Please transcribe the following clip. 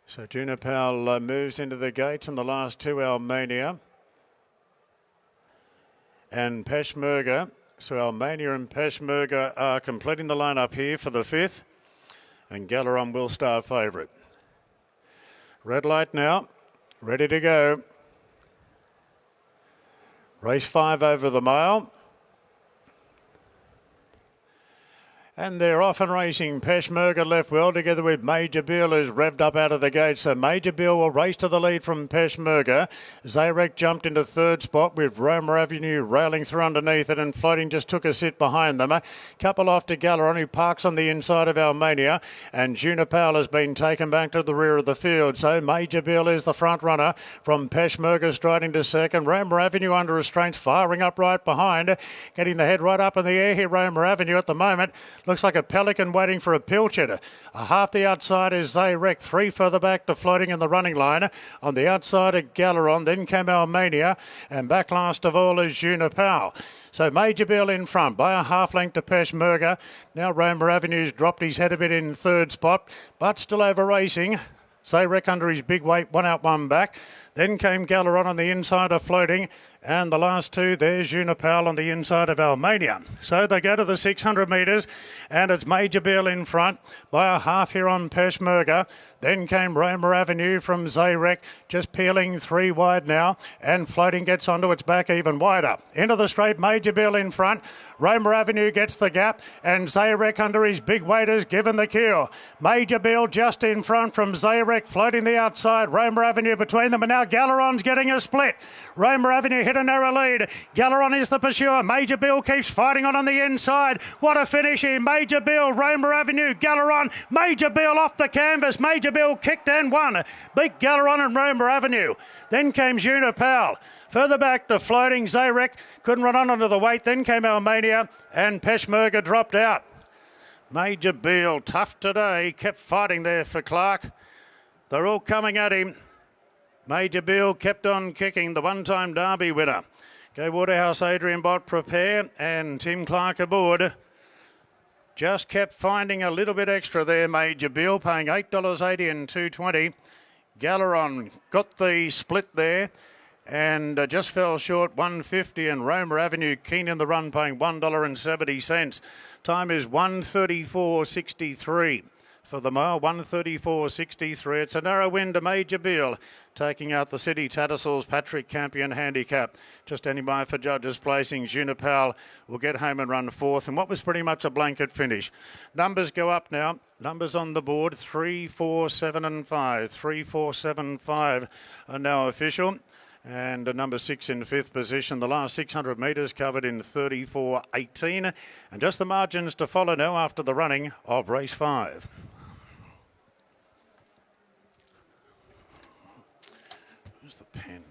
So Junipal moves into the gates, and the last two, Almania and Peshmerga. So Almania and Peshmerga are completing the lineup here for the fifth, and Galeron will start favourite. Red light now, ready to go. Race 5 over the mile. And they're off and racing. Peshmerga left well together with Major Beel, who's revved up out of the gate. So Major Beel will race to the lead from Peshmerga. Zayrek jumped into third spot with Roma Avenue railing through underneath it, and Floating just took a sit behind them. A couple off to Galeron, who parks on the inside of Almania, and Junipal has been taken back to the rear of the field. So Major Beel is the front runner from Peshmerga, striding to second. Roma Avenue under restraints, firing up right behind, getting the head right up in the air here. Roma Avenue at the moment looks like a pelican waiting for a pilchard. Half the outside is Zayrek, 3 further back to Floating in the running line. On the outside of Galeron, then came Almania, and back last of all is Junipal. So Major Beel in front by a half length to Peshmerga. Now Roma Avenue's dropped his head a bit in third spot, but still over racing. Zayrek under his big weight, 1 out, 1 back. Then came Galeron on the inside of Floating, and the last two, there's Junipal on the inside of Almania. So they go to the 600 metres, and it's Major Beel in front by a half here on Peshmerga. Then came Roma Avenue from Zayrek, just peeling 3 wide now, and Floating gets onto its back even wider. Into the straight, Major Beel in front. Roma Avenue gets the gap, and Zayrek under his big weight has given the cue. Major Beel just in front from Zayrek, Floating the outside. Roma Avenue between them, and now Galeron's getting a split. Roma Avenue hit a narrow lead. Galeron is the pursuer. Major Beel keeps fighting on the inside. What a finish here. Major Beel, Roma Avenue, Galeron. Major Beel off the canvas. Major Beel kicked and won. Beat Galeron and Roma Avenue. Then came Junipal. Further back to Floating. Zayrek couldn't run on under the weight. Then came Almania, and Peshmerga dropped out. Major Beel, tough today, kept fighting there for Clark. They're all coming at him. Major Beel kept on kicking, the one-time Derby winner. Go Waterhouse, Adrian Bott prepare, and Tim Clark aboard. Just kept finding a little bit extra there, Major Beel, paying $8.80 and $2.20. Galeron got the split there, and just fell short, $1.50, and Roma Avenue keen in the run, paying $1.70. Time is 1:34.63 for the mile, 1:34.63. It's a narrow win to Major Beel, taking out the City Tattersalls Patrick Campion handicap. Just standing by for judges' placing. Junipal will get home and run fourth, and what was pretty much a blanket finish. Numbers go up now. Numbers on the board, 3, 4, 7 and 5. 3, 4, 7, 5 are now official. And number 6 in 5th position. The last 600 metres covered in 34.18. And just the margins to follow now after the running of race 5. Where's the pen?